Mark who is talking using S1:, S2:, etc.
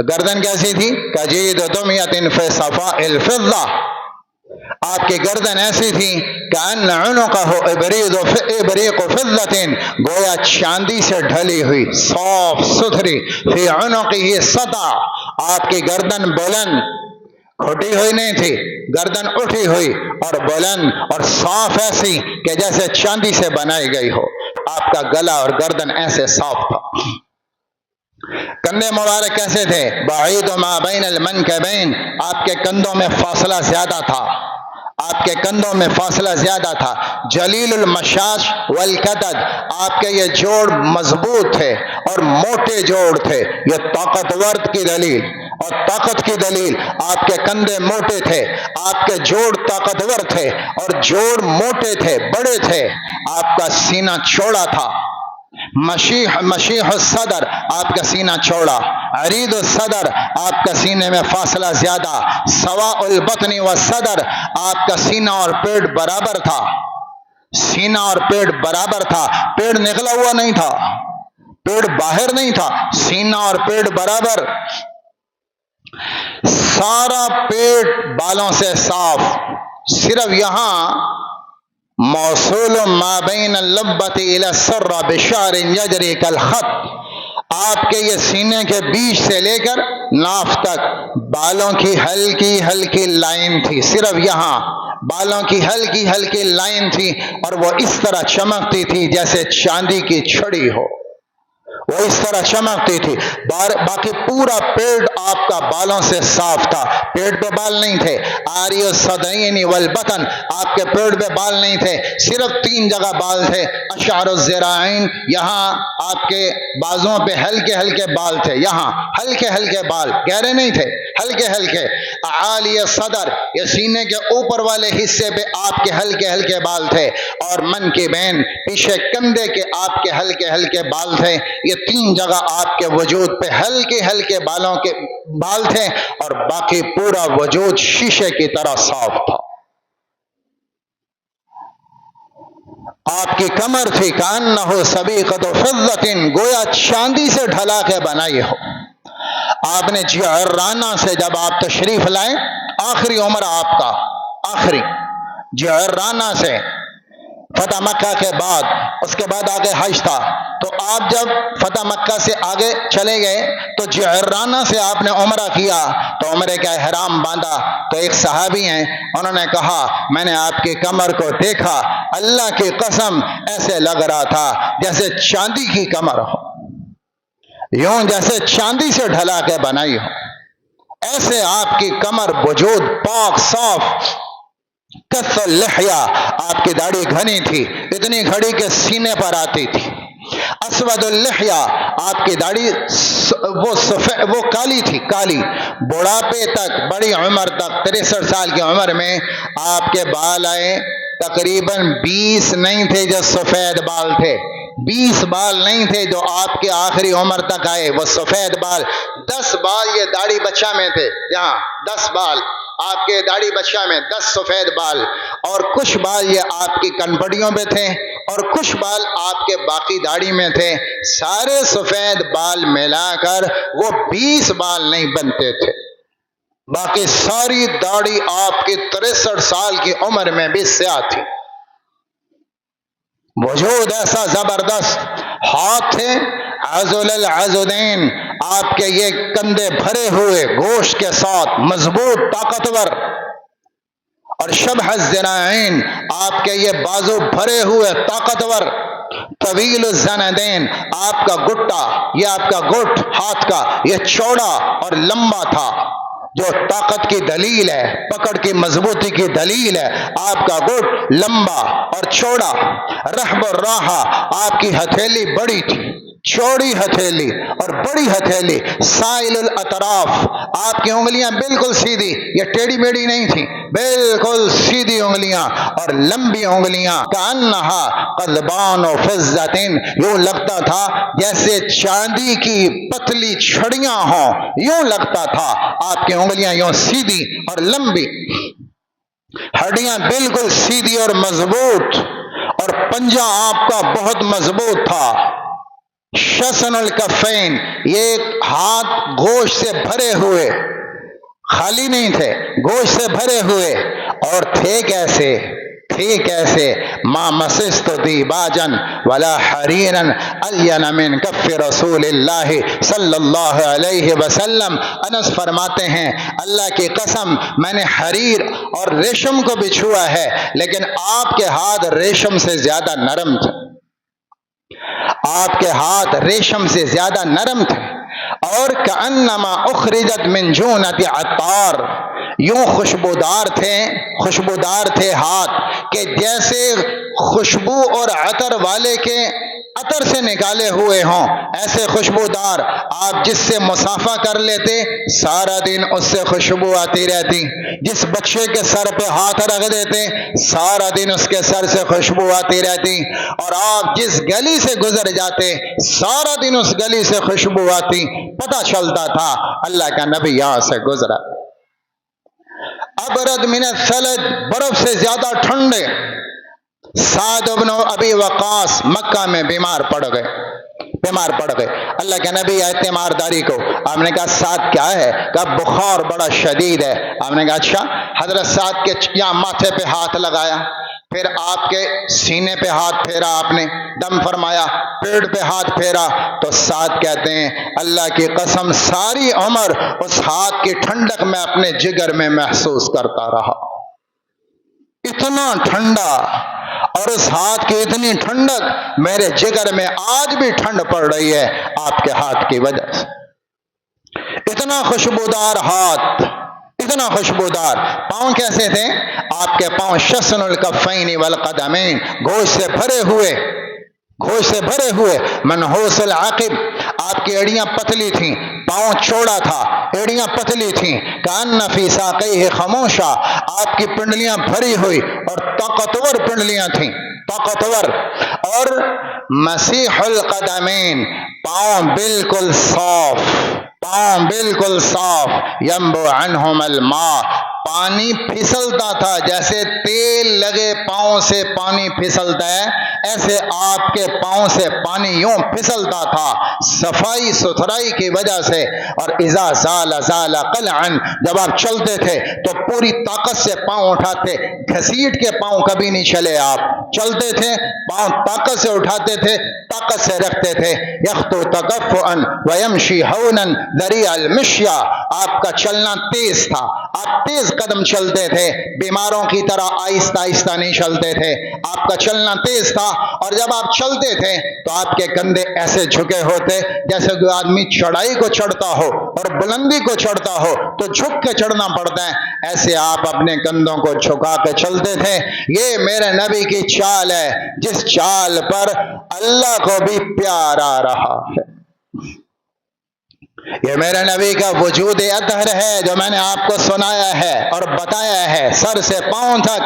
S1: گردن کیسی تھی؟ کجید دمیت فی صفاء الفضہ، آپ کی گردن ایسی تھی کأن عنقہ ابریق فضۃ، گویا چاندی سے ڈھلی ہوئی، صاف ستھری، فی عنقہ سطع، آپ کی گردن بلند، کھٹی ہوئی نہیں تھی، گردن اٹھی ہوئی اور بلند اور صاف ایسی کہ جیسے چاندی سے بنائی گئی ہو، آپ کا گلا اور گردن ایسے صاف تھا۔ کندھے مبارک کیسے تھے؟ بعید ما بین المنکبین، آپ کے کندھوں میں فاصلہ زیادہ تھا، آپ کے کندھوں میں فاصلہ زیادہ تھا۔ جلیل المشاش والکدد، آپ کے یہ جوڑ مضبوط تھے اور موٹے جوڑ تھے، یہ طاقتور کی دلیل اور طاقت کی دلیل، آپ کے کندھے موٹے تھے، آپ کے جوڑ طاقتور تھے اور جوڑ موٹے تھے، بڑے تھے، آپ کا سینہ چوڑا تھا، مشیح الصدر، آپ کا سینہ چوڑا، عریض الصدر، آپ کا سینے میں فاصلہ زیادہ، سواء البطن والصدر، آپ کا سینہ اور پیٹ برابر تھا، سینہ اور پیٹ برابر تھا، پیٹ نکلا ہوا نہیں تھا، پیٹ باہر نہیں تھا، سینہ اور پیٹ برابر، سارا پیٹ بالوں سے صاف، صرف یہاں موصول ما بین اللبۃ الی السرہ بشعر یجری کالخط، آپ کے یہ سینے کے بیچ سے لے کر ناف تک بالوں کی ہلکی ہلکی لائن تھی، صرف یہاں بالوں کی ہلکی ہلکی لائن تھی اور وہ اس طرح چمکتی تھی جیسے چاندی کی چھڑی ہو، وہ اس طرح چمکتی تھی۔ باقی پورا پیٹ آپ کا بالوں سے صاف تھا، پیٹ پہ بال نہیں تھے، آری الصدعین والبطن، آپ کے پیٹ پہ بال نہیں تھے، صرف 3 جگہ بال تھے، اشعر الذراعین، یہاں آپ کے بازوں پہ ہلکے ہلکے بال تھے، یہاں ہلکے ہلکے بال، گہرے نہیں تھے، ہلکے ہلکے، اعالی الصدر، یہ سینے کے اوپر والے حصے پہ آپ کے ہلکے ہلکے بال تھے، اور منکبین، پیچھے کندھے کے آپ کے ہلکے ہلکے بال تھے، یہ 3 جگہ آپ کے وجود پہ ہلکے ہلکے بالوں کے بال تھے اور باقی پورا وجود شیشے کی طرح صاف تھا۔ آپ کی کمر تھی کأنہ سبیقۃ فضۃ، گویا چاندی سے ڈھلا کے بنائی ہو۔ آپ نے جعرانہ سے جب آپ تشریف لائے، آخری عمر آپ کا، آخری جعرانہ سے فتح مکہ کے بعد، اس کے بعد آگے حج تھا، تو آپ جب فتح مکہ سے آگے چلے گئے تو جعرانہ سے آپ نے عمرہ کیا، تو عمرے کا احرام باندھا، تو ایک صحابی ہیں، انہوں نے کہا میں نے آپ کی کمر کو دیکھا، اللہ کی قسم ایسے لگ رہا تھا جیسے چاندی کی کمر ہو، یوں جیسے چاندی سے ڈھلا کے بنائی ہو، ایسے آپ کی کمر، وجود پاک صاف۔ کث اللحیہ، آپ کی داڑھی گھنی تھی، اتنی گھڑی کہ سینے پر آتی تھی۔ اسود اللحیہ، آپ کی داڑھی وہ کالی تھی، کالی، بڑھاپے تک، بڑی عمر تک، 63 سال کی عمر میں آپ کے بال آئے، تقریباً 20 نہیں تھے جو سفید بال تھے، 20 بال نہیں تھے جو آپ کے آخری عمر تک آئے، وہ سفید بال، 10 بال یہ داڑھی بچہ میں تھے، یہاں 10 بال آپ کے داڑھی بچہ میں، 10 سفید بال، اور کچھ بال یہ آپ کی کنپڑیوں پہ تھے اور کچھ بال آپ کے باقی داڑھی میں تھے، سارے سفید بال ملا کر وہ 20 بال نہیں بنتے تھے، باقی ساری داڑھی آپ کی 63 سال کی عمر میں بھی سیاہ تھی۔ وجود ایسا زبردست، ہاتھ تھے عضل العضدین، آپ کے یہ کندھے بھرے ہوئے گوشت کے ساتھ، مضبوط، طاقتور، اور شبح الذراعین، آپ کے یہ بازو بھرے ہوئے، طاقتور، طویل الزندین، آپ کا گٹا، یہ آپ کا گٹ ہاتھ کا یہ چوڑا اور لمبا تھا، جو طاقت کی دلیل ہے، پکڑ کی مضبوطی کی دلیل ہے، آپ کا گٹ لمبا اور چوڑا۔ رحب الراحہ، آپ کی ہتھیلی بڑی تھی، چوڑی ہتھیلی اور بڑی ہتھیلی، سائل الاطراف، آپ کی انگلیاں بالکل سیدھی، یہ ٹیڑھی میڑھی نہیں تھی، بالکل سیدھی انگلیاں اور لمبی انگلیاں، کأنہا قضبان فضۃ، یوں لگتا تھا جیسے چاندی کی پتلی چھڑیاں ہوں، یوں لگتا تھا، آپ کی انگلیاں یوں سیدھی اور لمبی، ہڈیاں بالکل سیدھی اور مضبوط، اور پنجہ آپ کا بہت مضبوط تھا، شسن الکفین، یہ ہاتھ گوشت سے بھرے ہوئے، خالی نہیں تھے، گوشت سے بھرے ہوئے، اور تھے کیسے؟ تھے کیسے؟ ما مسست دیباجن ولا حریرا الین من کف رسول اللہ صلی اللہ علیہ وسلم۔ انس فرماتے ہیں اللہ کی قسم میں نے حریر اور ریشم کو بھی چھوا ہے، لیکن آپ کے ہاتھ ریشم سے زیادہ نرم تھے، آپ کے ہاتھ ریشم سے زیادہ نرم تھے، اور کأنما اخرجت من جونۃ عطار، یوں خوشبودار تھے ہاتھ کہ جیسے خوشبو اور عطر والے کے عطر سے نکالے ہوئے ہوں، ایسے خوشبودار۔ آپ جس سے مصافحہ کر لیتے سارا دن اس سے خوشبو آتی رہتی، جس بچے کے سر پہ ہاتھ رکھ دیتے سارا دن اس کے سر سے خوشبو آتی رہتی، اور آپ جس گلی سے گزر جاتے سارا دن اس گلی سے خوشبو آتی، پتہ چلتا تھا اللہ کا نبی یہاں سے گزرا۔ ابرد من الثلج، برف سے زیادہ ٹھنڈے۔ سعد بن ابی وقاص مکہ میں بیمار پڑ گئے۔ اللہ کے نبی اعتمار داری کو آپ نے کہا سعد کیا ہے؟ کہا بخار بڑا شدید ہے۔ آپ نے کہا اچھا۔ حضرت سعد کے یہاں ماتھے پہ ہاتھ لگایا، پھر آپ کے سینے پہ ہاتھ پھیرا، آپ نے دم فرمایا، پیٹ پہ ہاتھ پھیرا، تو سعد کہتے ہیں اللہ کی قسم ساری عمر اس ہاتھ کی ٹھنڈک میں اپنے جگر میں محسوس کرتا رہا، اتنا ٹھنڈا، اور اس ہاتھ کی اتنی ٹھنڈک میرے جگر میں آج بھی ٹھنڈ پڑ رہی ہے آپ کے ہاتھ کی وجہ سے۔ اتنا خوشبودار ہاتھ، اتنا خوشبودار۔ پاؤں کیسے تھے؟ آپ کے پاؤں شسن الکفین والقدمین، گوشت سے بھرے ہوئے، منحوس العقب، آپ کی ایڑیاں پتلی تھیں، پاؤں چوڑا تھا، ایڑیاں پتلی تھیں، کان فی ساقیہ خموشہ، آپ کی پنڈلیاں بھری ہوئی اور طاقتور پنڈلیاں تھیں، طاقتور، اور مسیح القدمین، پاؤں بالکل صاف، ینبع عنہم الماء، پانی پھسلتا تھا، جیسے تیل لگے پاؤں سے پانی پھسلتا ہے ایسے آپ کے پاؤں سے پانی یوں پھسلتا تھا، صفائی ستھرائی کی وجہ سے۔ اور اذا زال قلعا، جب آپ چلتے تھے تو پوری طاقت سے پاؤں اٹھاتے، گھسیٹ کے پاؤں کبھی نہیں چلے، آپ چلتے تھے پاؤں طاقت سے اٹھاتے تھے، طاقت سے رکھتے تھے۔ یخطو تکفؤا ویمشی ہونا ذریع المشیا، آپ کا چلنا تیز تھا، آپ تیز قدم چلتے تھے، بیماروں کی طرح آہستہ آہستہ نہیں چلتے تھے، آپ کا چلنا تیز تھا، اور جب آپ چلتے تھے تو آپ کے کندھے ایسے جھکے ہوتے جیسے کوئی آدمی چڑھائی کو چڑھتا ہو اور بلندی کو چڑھتا ہو تو جھک کے چڑھنا پڑتا ہے، ایسے آپ اپنے کندھوں کو جھکا کے چلتے تھے۔ یہ میرے نبی کی چال ہے، جس چال پر اللہ کو بھی پیار آ رہا ہے۔ یہ میرے نبی کا وجود اطہر ہے جو میں نے آپ کو سنایا ہے اور بتایا ہے، سر سے پاؤں تک